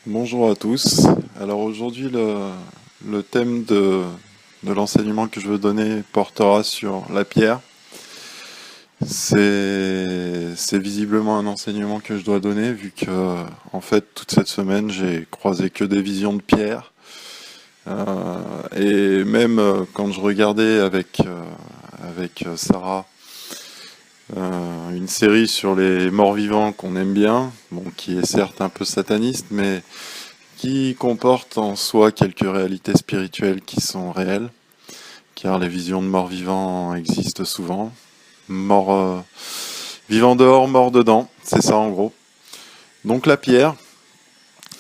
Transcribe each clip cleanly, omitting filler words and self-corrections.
Bonjour à tous. Alors aujourd'hui, le thème de l'enseignement que je veux donner portera sur la pierre. C'est visiblement un enseignement que je dois donner vu que, en fait, toute cette semaine, j'ai croisé que des visions de pierre. Et même quand je regardais avec Sarah une série sur les morts-vivants qu'on aime bien, bon, qui est certes un peu sataniste, mais qui comporte en soi quelques réalités spirituelles qui sont réelles, car les visions de morts-vivants existent souvent. Mort, vivant dehors, mort dedans, c'est ça en gros. Donc la pierre,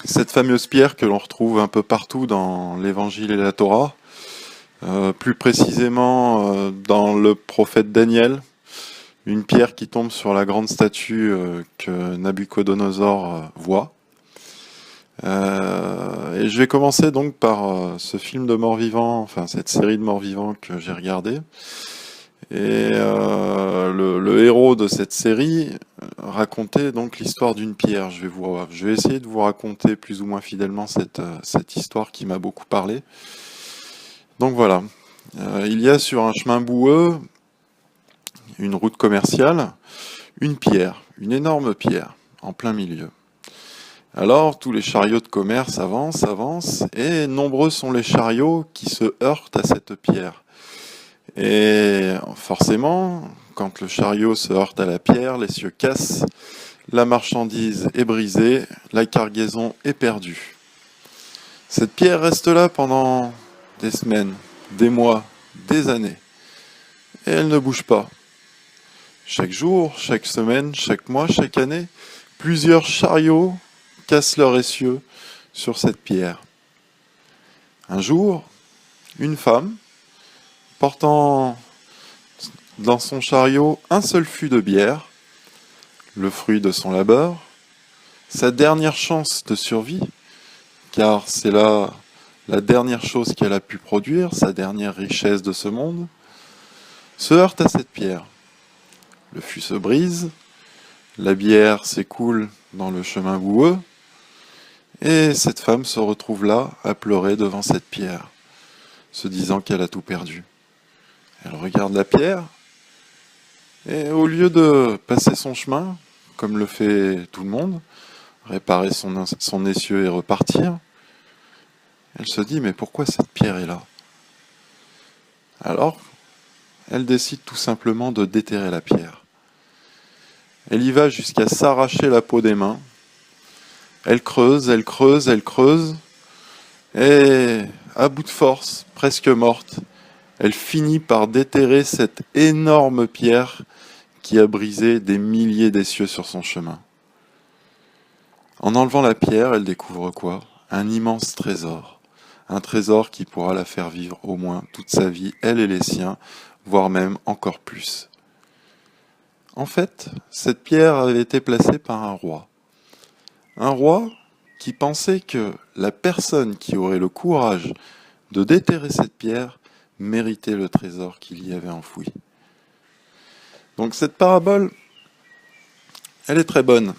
cette fameuse pierre que l'on retrouve un peu partout dans l'Évangile et la Torah, plus précisément dans le prophète Daniel, une pierre qui tombe sur la grande statue que Nabuchodonosor voit. Et je vais commencer donc par ce film de morts-vivants, enfin cette série de morts-vivants que j'ai regardé. Et le héros de cette série racontait donc l'histoire d'une pierre. Je vais essayer de vous raconter plus ou moins fidèlement cette histoire qui m'a beaucoup parlé. Donc voilà, il y a sur un chemin boueux, une route commerciale, une pierre, une énorme pierre, en plein milieu. Alors, tous les chariots de commerce avancent, et nombreux sont les chariots qui se heurtent à cette pierre. Et forcément, quand le chariot se heurte à la pierre, les cieux cassent, la marchandise est brisée, la cargaison est perdue. Cette pierre reste là pendant des semaines, des mois, des années, et elle ne bouge pas. Chaque jour, chaque semaine, chaque mois, chaque année, plusieurs chariots cassent leur essieu sur cette pierre. Un jour, une femme, portant dans son chariot un seul fût de bière, le fruit de son labeur, sa dernière chance de survie, car c'est là la dernière chose qu'elle a pu produire, sa dernière richesse de ce monde, se heurte à cette pierre. Le fût se brise, la bière s'écoule dans le chemin boueux, et cette femme se retrouve là à pleurer devant cette pierre, se disant qu'elle a tout perdu. Elle regarde la pierre, et au lieu de passer son chemin, comme le fait tout le monde, réparer son essieu et repartir, elle se dit mais pourquoi cette pierre est là? Alors, elle décide tout simplement de déterrer la pierre. Elle y va jusqu'à s'arracher la peau des mains. Elle creuse, elle creuse, elle creuse, et à bout de force, presque morte, elle finit par déterrer cette énorme pierre qui a brisé des milliers d'essieux sur son chemin. En enlevant la pierre, elle découvre quoi? Un immense trésor. Un trésor qui pourra la faire vivre au moins toute sa vie, elle et les siens, voire même encore plus. En fait, cette pierre avait été placée par un roi. Un roi qui pensait que la personne qui aurait le courage de déterrer cette pierre méritait le trésor qu'il y avait enfoui. Donc cette parabole, elle est très bonne.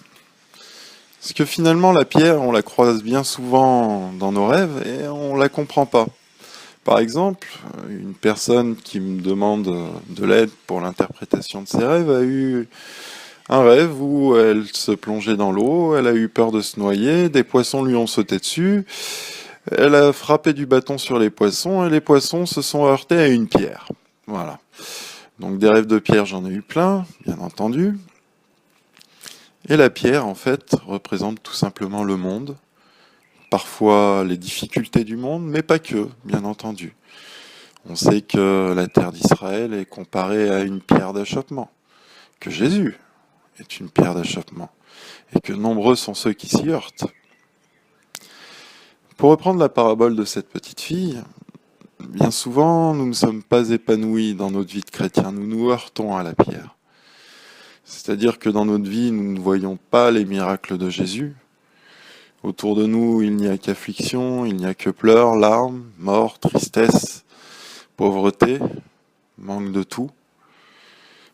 Parce que finalement, la pierre, on la croise bien souvent dans nos rêves et on la comprend pas. Par exemple, une personne qui me demande de l'aide pour l'interprétation de ses rêves a eu un rêve où elle se plongeait dans l'eau, elle a eu peur de se noyer, des poissons lui ont sauté dessus, elle a frappé du bâton sur les poissons et les poissons se sont heurtés à une pierre. Voilà. Donc des rêves de pierre, j'en ai eu plein, bien entendu. Et la pierre, en fait, représente tout simplement le monde, parfois les difficultés du monde, mais pas que, bien entendu. On sait que la terre d'Israël est comparée à une pierre d'achoppement, que Jésus est une pierre d'achoppement, et que nombreux sont ceux qui s'y heurtent. Pour reprendre la parabole de cette petite fille, bien souvent, nous ne sommes pas épanouis dans notre vie de chrétien, nous nous heurtons à la pierre. C'est-à-dire que dans notre vie, nous ne voyons pas les miracles de Jésus. Autour de nous, il n'y a qu'affliction, il n'y a que pleurs, larmes, mort, tristesse, pauvreté, manque de tout.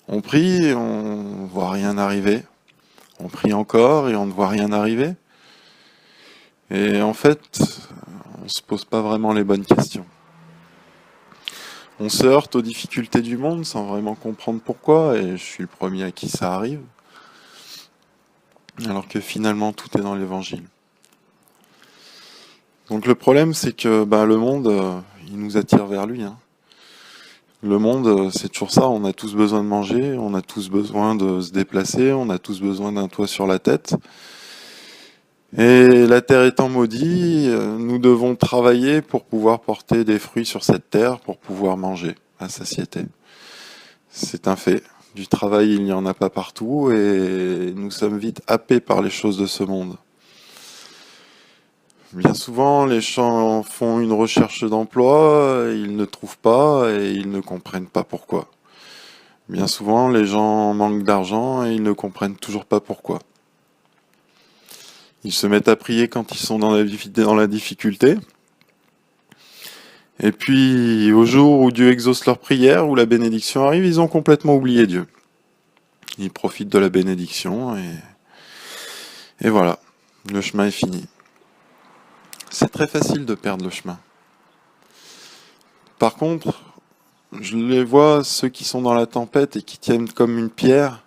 On prie et on ne voit rien arriver. On prie encore et on ne voit rien arriver. Et en fait, on se pose pas vraiment les bonnes questions. On se heurte aux difficultés du monde sans vraiment comprendre pourquoi, et je suis le premier à qui ça arrive, alors que finalement tout est dans l'évangile. Donc le problème, c'est que le monde, il nous attire vers lui, hein. Le monde, c'est toujours ça, on a tous besoin de manger, on a tous besoin de se déplacer, on a tous besoin d'un toit sur la tête. Et la terre étant maudite, nous devons travailler pour pouvoir porter des fruits sur cette terre, pour pouvoir manger à satiété. C'est un fait. Du travail, il n'y en a pas partout et nous sommes vite happés par les choses de ce monde. Bien souvent, les gens font une recherche d'emploi, ils ne trouvent pas et ils ne comprennent pas pourquoi. Bien souvent, les gens manquent d'argent et ils ne comprennent toujours pas pourquoi. Ils se mettent à prier quand ils sont dans la difficulté. Et puis, au jour où Dieu exauce leur prière, où la bénédiction arrive, ils ont complètement oublié Dieu. Ils profitent de la bénédiction et voilà, le chemin est fini. C'est très facile de perdre le chemin. Par contre, je les vois, ceux qui sont dans la tempête et qui tiennent comme une pierre,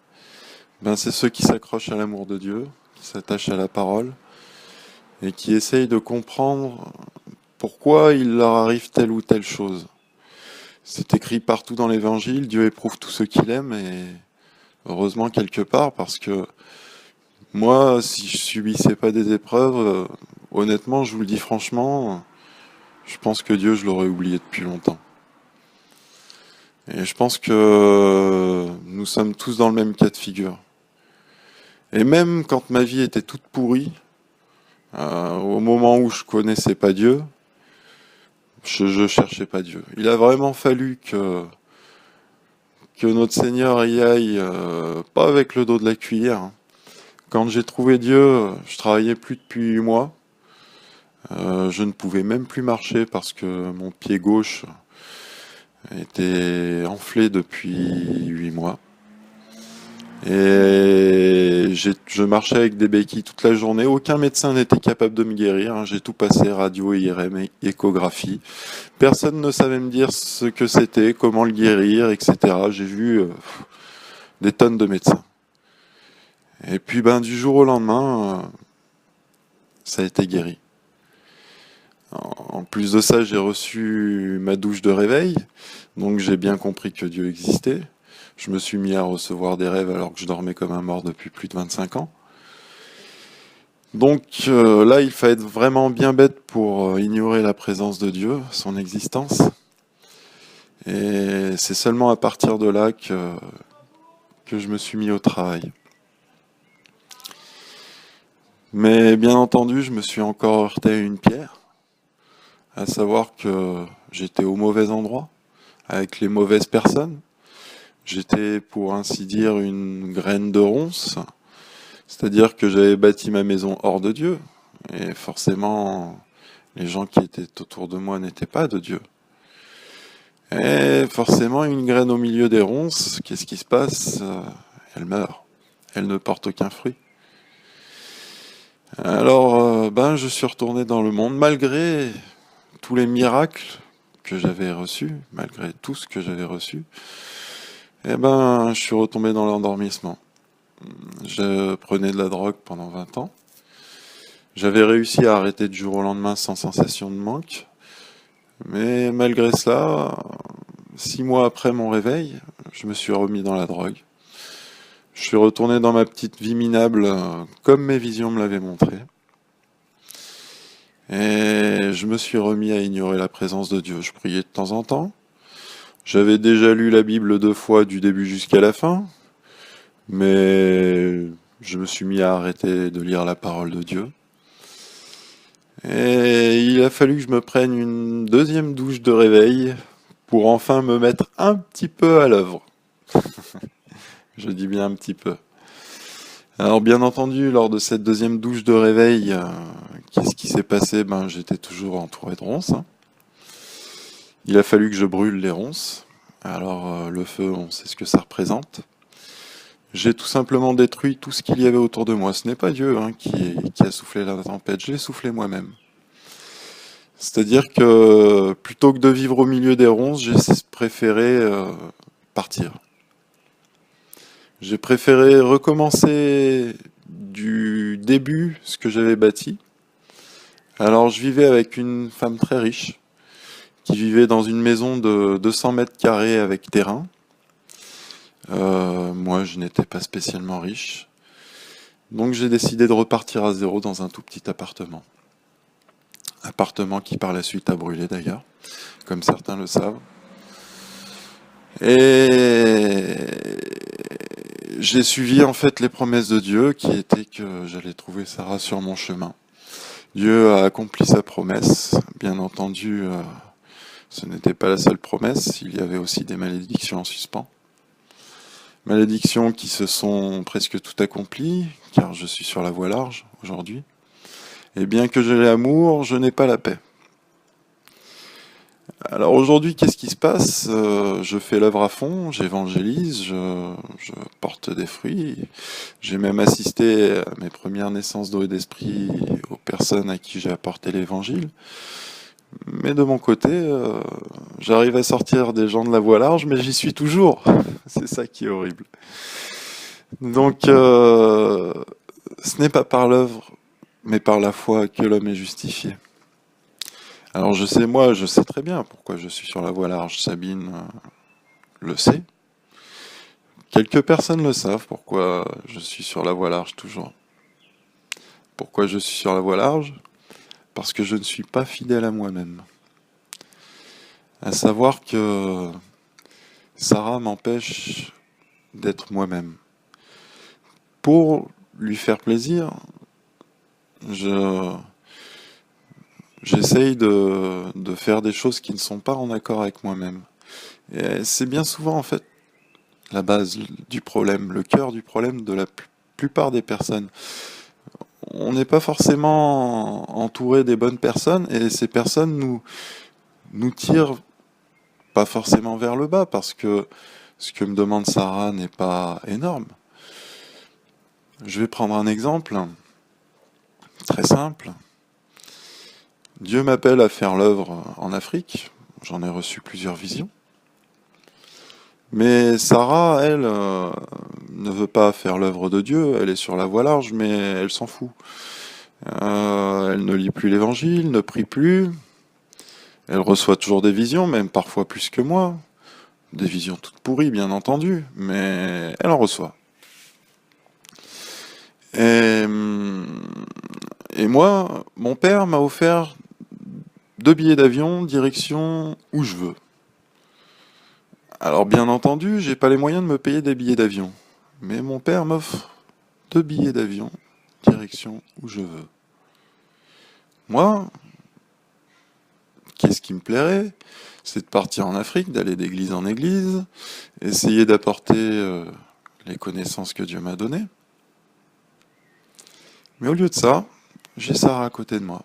c'est ceux qui s'accrochent à l'amour de Dieu, qui s'attachent à la parole et qui essayent de comprendre pourquoi il leur arrive telle ou telle chose. C'est écrit partout dans l'Évangile, Dieu éprouve tous ceux qu'il aime et heureusement quelque part parce que moi, si je subissais pas des épreuves, honnêtement, je vous le dis franchement, je pense que Dieu, je l'aurais oublié depuis longtemps. Et je pense que nous sommes tous dans le même cas de figure. Et même quand ma vie était toute pourrie, au moment où je connaissais pas Dieu, je cherchais pas Dieu. Il a vraiment fallu que notre Seigneur y aille, pas avec le dos de la cuillère, hein. Quand j'ai trouvé Dieu, je travaillais plus depuis 8 mois. Je ne pouvais même plus marcher parce que mon pied gauche était enflé depuis 8 mois. Et je marchais avec des béquilles toute la journée. Aucun médecin n'était capable de me guérir, hein. J'ai tout passé, radio, IRM, échographie. Personne ne savait me dire ce que c'était, comment le guérir, etc. J'ai vu des tonnes de médecins. Et puis du jour au lendemain, ça a été guéri. En plus de ça, j'ai reçu ma douche de réveil, donc j'ai bien compris que Dieu existait. Je me suis mis à recevoir des rêves alors que je dormais comme un mort depuis plus de 25 ans. Donc là, il fallait être vraiment bien bête pour ignorer la présence de Dieu, son existence. Et c'est seulement à partir de là que je me suis mis au travail. Mais bien entendu, je me suis encore heurté à une pierre, à savoir que j'étais au mauvais endroit, avec les mauvaises personnes. J'étais, pour ainsi dire, une graine de ronce, c'est-à-dire que j'avais bâti ma maison hors de Dieu, et forcément, les gens qui étaient autour de moi n'étaient pas de Dieu. Et forcément, une graine au milieu des ronces, qu'est-ce qui se passe? Elle meurt. Elle ne porte aucun fruit. Alors, je suis retourné dans le monde, malgré tous les miracles que j'avais reçus, malgré tout ce que j'avais reçu. Je suis retombé dans l'endormissement. Je prenais de la drogue pendant 20 ans. J'avais réussi à arrêter du jour au lendemain sans sensation de manque. Mais malgré cela, 6 mois après mon réveil, je me suis remis dans la drogue. Je suis retourné dans ma petite vie minable comme mes visions me l'avaient montré. Et je me suis remis à ignorer la présence de Dieu. Je priais de temps en temps. J'avais déjà lu la Bible 2 fois du début jusqu'à la fin. Mais je me suis mis à arrêter de lire la parole de Dieu. Et il a fallu que je me prenne une deuxième douche de réveil pour enfin me mettre un petit peu à l'œuvre. Je dis bien un petit peu. Alors bien entendu, lors de cette deuxième douche de réveil, qu'est-ce qui s'est passé? J'étais toujours entouré de ronces, hein. Il a fallu que je brûle les ronces. Alors le feu, on sait ce que ça représente. J'ai tout simplement détruit tout ce qu'il y avait autour de moi. Ce n'est pas Dieu qui a soufflé la tempête, je l'ai soufflé moi-même. C'est-à-dire que plutôt que de vivre au milieu des ronces, j'ai préféré partir. J'ai préféré recommencer du début ce que j'avais bâti. Alors je vivais avec une femme très riche qui vivait dans une maison de 200 mètres carrés avec terrain. Moi, je n'étais pas spécialement riche. Donc j'ai décidé de repartir à zéro dans un tout petit appartement. Appartement qui par la suite a brûlé d'ailleurs, comme certains le savent. Et j'ai suivi en fait les promesses de Dieu qui étaient que j'allais trouver Sarah sur mon chemin. Dieu a accompli sa promesse. Bien entendu, ce n'était pas la seule promesse, il y avait aussi des malédictions en suspens. Malédictions qui se sont presque toutes accomplies, car je suis sur la voie large aujourd'hui. Et bien que j'ai l'amour, je n'ai pas la paix. Alors aujourd'hui, qu'est-ce qui se passe? Je fais l'œuvre à fond, j'évangélise, je porte des fruits. J'ai même assisté à mes premières naissances d'eau et d'esprit aux personnes à qui j'ai apporté l'évangile. Mais de mon côté, j'arrive à sortir des gens de la voie large, mais j'y suis toujours. C'est ça qui est horrible. Donc, ce n'est pas par l'œuvre, mais par la foi que l'homme est justifié. Alors je sais très bien pourquoi je suis sur la voie large. Sabine le sait. Quelques personnes le savent pourquoi je suis sur la voie large toujours. Pourquoi je suis sur la voie large? Parce que je ne suis pas fidèle à moi-même. À savoir que Sarah m'empêche d'être moi-même. Pour lui faire plaisir, j'essaye de faire des choses qui ne sont pas en accord avec moi-même. Et c'est bien souvent en fait la base du problème, le cœur du problème de la plupart des personnes. On n'est pas forcément entouré des bonnes personnes et ces personnes nous tirent pas forcément vers le bas parce que ce que me demande Sarah n'est pas énorme. Je vais prendre un exemple très simple. Dieu m'appelle à faire l'œuvre en Afrique. J'en ai reçu plusieurs visions. Mais Sarah, elle, ne veut pas faire l'œuvre de Dieu. Elle est sur la voie large, mais elle s'en fout. Elle ne lit plus l'évangile, ne prie plus. Elle reçoit toujours des visions, même parfois plus que moi. Des visions toutes pourries, bien entendu, mais elle en reçoit. Et, et moi, mon père m'a offert 2 billets d'avion, direction où je veux. Alors bien entendu, j'ai pas les moyens de me payer des billets d'avion. Mais mon père m'offre 2 billets d'avion, direction où je veux. Moi, qu'est-ce qui me plairait? C'est de partir en Afrique, d'aller d'église en église, essayer d'apporter les connaissances que Dieu m'a données. Mais au lieu de ça, j'ai Sarah à côté de moi.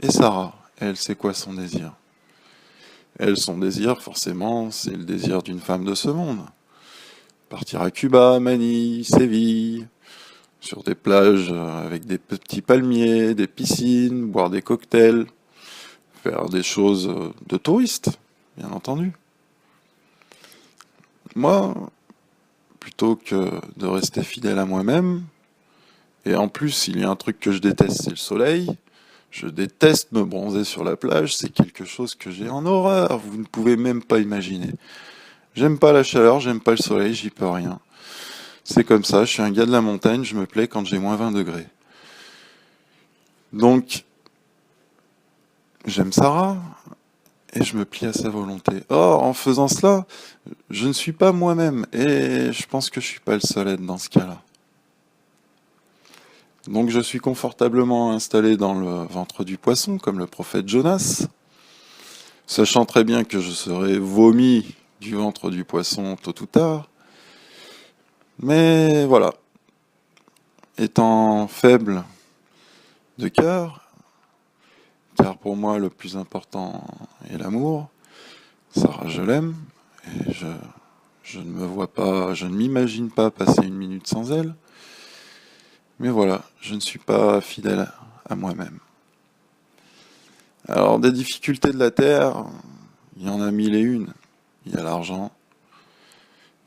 Et Sarah, elle, c'est quoi son désir? Elle, son désir, forcément, c'est le désir d'une femme de ce monde. Partir à Cuba, Manille, Séville, sur des plages avec des petits palmiers, des piscines, boire des cocktails, faire des choses de touristes, bien entendu. Moi, plutôt que de rester fidèle à moi-même, et en plus, il y a un truc que je déteste, c'est le soleil. Je déteste me bronzer sur la plage, c'est quelque chose que j'ai en horreur, vous ne pouvez même pas imaginer. J'aime pas la chaleur, j'aime pas le soleil, j'y peux rien. C'est comme ça, je suis un gars de la montagne, je me plais quand j'ai moins 20 degrés. Donc, j'aime Sarah, et je me plie à sa volonté. Or, en faisant cela, je ne suis pas moi-même, et je pense que je suis pas le seul à être dans ce cas-là. Donc je suis confortablement installé dans le ventre du poisson, comme le prophète Jonas, sachant très bien que je serai vomi du ventre du poisson tôt ou tard. Mais voilà, étant faible de cœur, car pour moi le plus important est l'amour, Sarah je l'aime, et Je ne me vois pas, je ne m'imagine pas passer une minute sans elle. Mais voilà, je ne suis pas fidèle à moi-même. Alors, des difficultés de la Terre, il y en a mille et une. Il y a l'argent,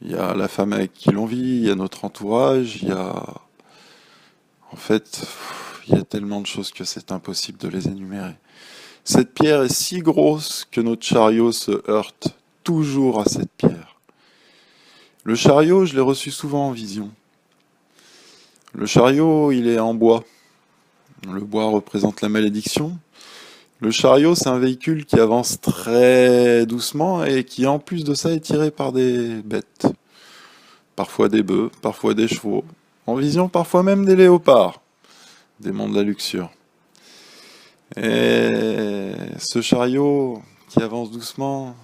il y a la femme avec qui l'on vit, il y a notre entourage, il y a... En fait, il y a tellement de choses que c'est impossible de les énumérer. Cette pierre est si grosse que notre chariot se heurte toujours à cette pierre. Le chariot, je l'ai reçu souvent en vision. Le chariot, il est en bois. Le bois représente la malédiction. Le chariot, c'est un véhicule qui avance très doucement et qui, en plus de ça, est tiré par des bêtes. Parfois des bœufs, parfois des chevaux. En vision, parfois même des léopards. Démons de la luxure. Et ce chariot qui avance doucement,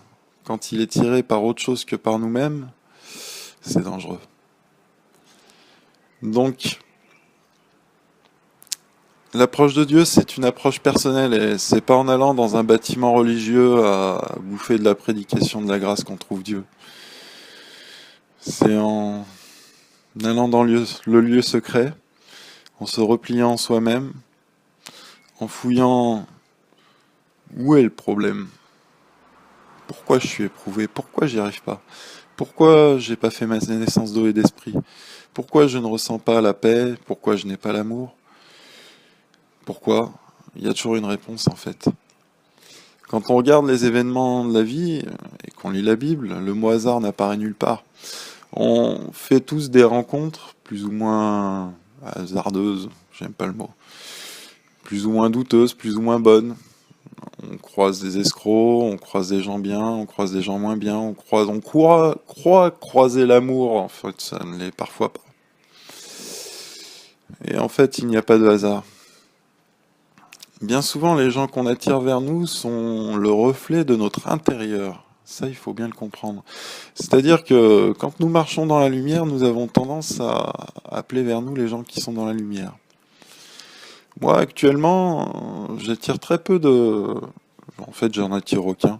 quand il est tiré par autre chose que par nous-mêmes, c'est dangereux. Donc, l'approche de Dieu, c'est une approche personnelle et c'est pas en allant dans un bâtiment religieux à bouffer de la prédication de la grâce qu'on trouve Dieu. C'est en allant dans le lieu secret, en se repliant en soi-même, en fouillant où est le problème. Pourquoi je suis éprouvé? Pourquoi j'y arrive pas? Pourquoi j'ai pas fait ma naissance d'eau et d'esprit? Pourquoi je ne ressens pas la paix? Pourquoi je n'ai pas l'amour? Pourquoi? Il y a toujours une réponse en fait. Quand on regarde les événements de la vie et qu'on lit la Bible, le mot hasard n'apparaît nulle part. On fait tous des rencontres plus ou moins hasardeuses, j'aime pas le mot, plus ou moins douteuses, plus ou moins bonnes. On croise des escrocs, on croise des gens bien, on croise des gens moins bien, on croit croiser l'amour, en fait ça ne l'est parfois pas. Et en fait il n'y a pas de hasard. Bien souvent les gens qu'on attire vers nous sont le reflet de notre intérieur. Ça, il faut bien le comprendre. C'est-à-dire que quand nous marchons dans la lumière, nous avons tendance à appeler vers nous les gens qui sont dans la lumière. Moi, actuellement, j'attire très peu de... En fait, j'en attire aucun.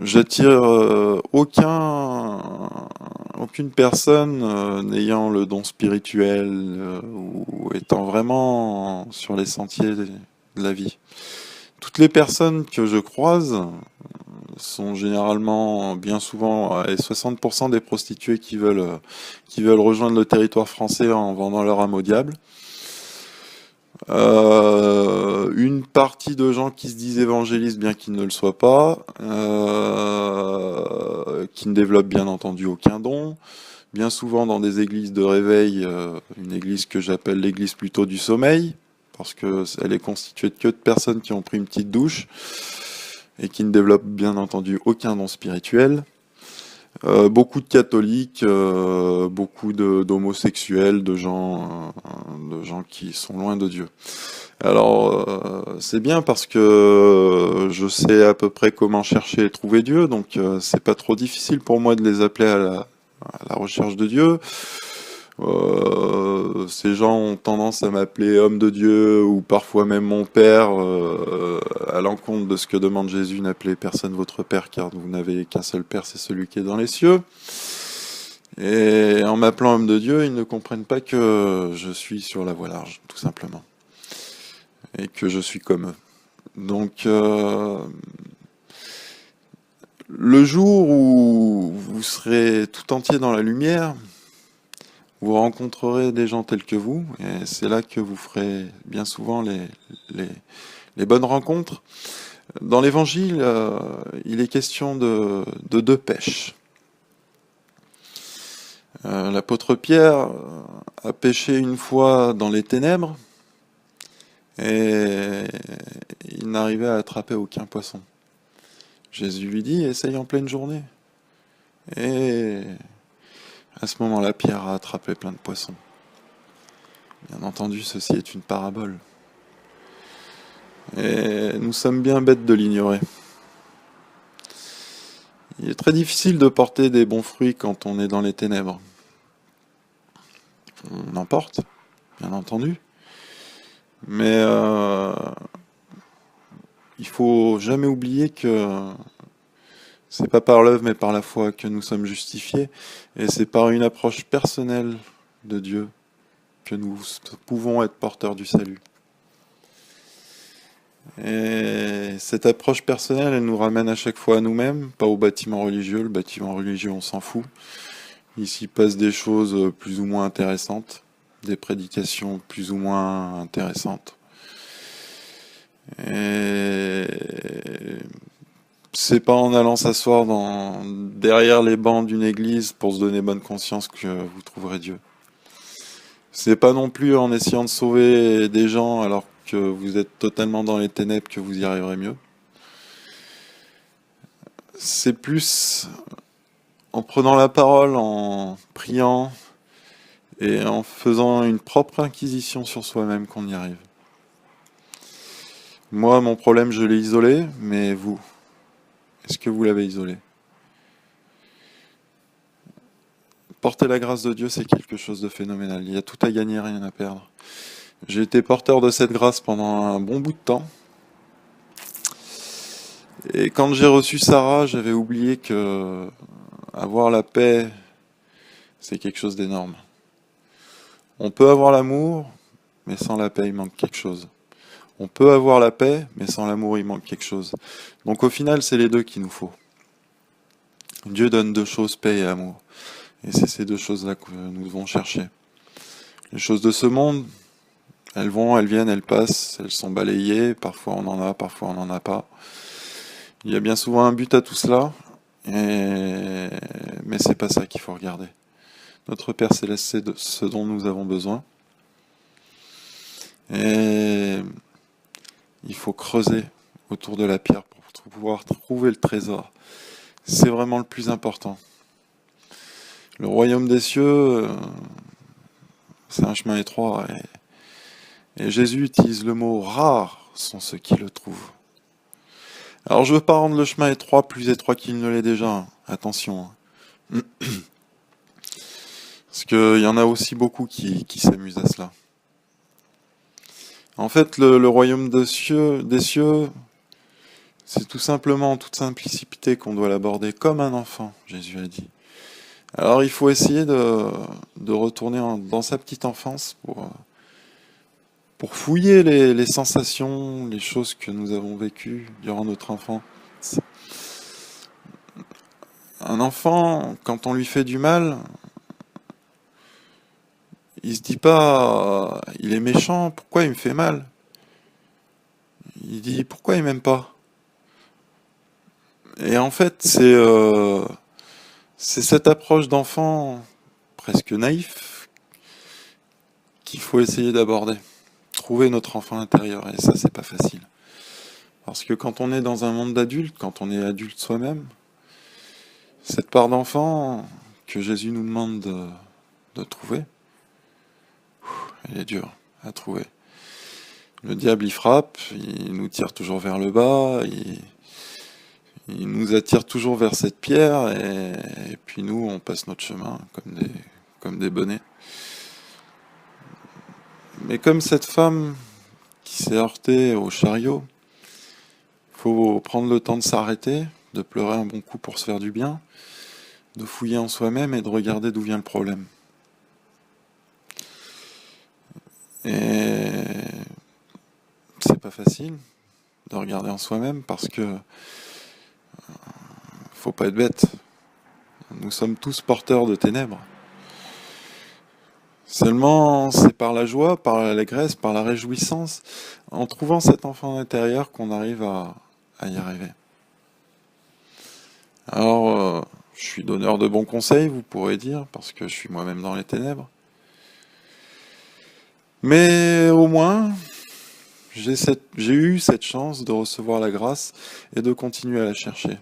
J'attire aucune personne n'ayant le don spirituel ou étant vraiment sur les sentiers de la vie. Toutes les personnes que je croise sont généralement, bien souvent, et 60% des prostituées qui veulent rejoindre le territoire français en vendant leur âme au diable. Une partie de gens qui se disent évangélistes bien qu'ils ne le soient pas, qui ne développent bien entendu aucun don, bien souvent dans des églises de réveil, une église que j'appelle l'église plutôt du sommeil, parce qu'elle est constituée que de personnes qui ont pris une petite douche et qui ne développent bien entendu aucun don spirituel. Beaucoup de catholiques, beaucoup d'homosexuels, de gens qui sont loin de Dieu. Alors, c'est bien parce que je sais à peu près comment chercher et trouver Dieu, donc c'est pas trop difficile pour moi de les appeler à la recherche de Dieu. Ces gens ont tendance à m'appeler homme de Dieu ou parfois même mon père, à l'encontre de ce que demande Jésus, n'appelez personne votre père car vous n'avez qu'un seul père, c'est celui qui est dans les cieux. Et en m'appelant homme de Dieu, ils ne comprennent pas que je suis sur la voie large, tout simplement. Et que je suis comme eux. Donc, le jour où vous serez tout entier dans la lumière, vous rencontrerez des gens tels que vous, et c'est là que vous ferez bien souvent les bonnes rencontres. Dans l'Évangile, il est question de deux pêches. L'apôtre Pierre a pêché une fois dans les ténèbres, et il n'arrivait à attraper aucun poisson. Jésus lui dit, essaye en pleine journée. Et à ce moment-là, Pierre a attrapé plein de poissons. Bien entendu, ceci est une parabole. Et nous sommes bien bêtes de l'ignorer. Il est très difficile de porter des bons fruits quand on est dans les ténèbres. On en porte, bien entendu. Mais il faut jamais oublier que C'est pas par l'œuvre mais par la foi que nous sommes justifiés, et c'est par une approche personnelle de Dieu que nous pouvons être porteurs du salut. Et cette approche personnelle, elle nous ramène à chaque fois à nous-mêmes, pas au bâtiment religieux. Le bâtiment religieux, on s'en fout. Ici passent des choses plus ou moins intéressantes, des prédications plus ou moins intéressantes. Et c'est pas en allant s'asseoir derrière les bancs d'une église pour se donner bonne conscience que vous trouverez Dieu. C'est pas non plus en essayant de sauver des gens alors que vous êtes totalement dans les ténèbres que vous y arriverez mieux. C'est plus en prenant la parole, en priant et en faisant une propre inquisition sur soi-même qu'on y arrive. Moi, mon problème, je l'ai isolé, mais vous, est-ce que vous l'avez isolé? Porter la grâce de Dieu, c'est quelque chose de phénoménal. Il y a tout à gagner, rien à perdre. J'ai été porteur de cette grâce pendant un bon bout de temps. Et quand j'ai reçu Sarah, j'avais oublié que avoir la paix, c'est quelque chose d'énorme. On peut avoir l'amour, mais sans la paix, il manque quelque chose. On peut avoir la paix, mais sans l'amour, il manque quelque chose. Donc au final, c'est les deux qu'il nous faut. Dieu donne deux choses, paix et amour. Et c'est ces deux choses-là que nous devons chercher. Les choses de ce monde, elles vont, elles viennent, elles passent, elles sont balayées, parfois on en a, parfois on n'en a pas. Il y a bien souvent un but à tout cela, mais c'est pas ça qu'il faut regarder. Notre Père Céleste, c'est ce dont nous avons besoin. Et il faut creuser autour de la pierre pour pouvoir trouver le trésor. C'est vraiment le plus important. Le royaume des cieux, c'est un chemin étroit. Et Jésus utilise le mot « rares sont ceux qui le trouvent ». Alors je veux pas rendre le chemin étroit plus étroit qu'il ne l'est déjà. Hein. Attention. Hein. Parce qu'il y en a aussi beaucoup qui s'amusent à cela. En fait, le royaume des cieux, c'est tout simplement, en toute simplicité, qu'on doit l'aborder comme un enfant, Jésus a dit. Alors il faut essayer de retourner dans sa petite enfance pour fouiller les sensations, les choses que nous avons vécues durant notre enfance. Un enfant, quand on lui fait du mal, il se dit pas il est méchant, pourquoi il me fait mal? Il dit pourquoi il m'aime pas? Et en fait, c'est cette approche d'enfant presque naïf qu'il faut essayer d'aborder. Trouver notre enfant intérieur, et ça, c'est pas facile. Parce que quand on est dans un monde d'adultes, quand on est adulte soi-même, cette part d'enfant que Jésus nous demande de trouver, elle est dure à trouver. Le diable, il frappe, il nous tire toujours vers le bas, il nous attire toujours vers cette pierre, et puis nous, on passe notre chemin comme des bonnets. Mais comme cette femme qui s'est heurtée au chariot, il faut prendre le temps de s'arrêter, de pleurer un bon coup pour se faire du bien, de fouiller en soi-même et de regarder d'où vient le problème. Et c'est pas facile de regarder en soi-même parce que faut pas être bête. Nous sommes tous porteurs de ténèbres. Seulement, c'est par la joie, par l'allégresse, par la réjouissance, en trouvant cet enfant intérieur qu'on arrive à y arriver. Alors, je suis donneur de bons conseils, vous pourrez dire, parce que je suis moi-même dans les ténèbres. Mais au moins, j'ai eu cette chance de recevoir la grâce et de continuer à la chercher.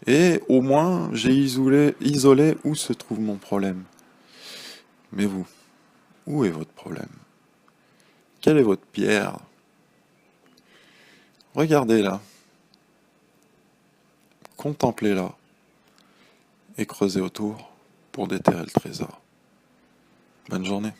Et au moins, j'ai isolé où se trouve mon problème. Mais vous, où est votre problème? Quelle est votre pierre? Regardez-la, contemplez-la et creusez autour pour déterrer le trésor. Bonne journée.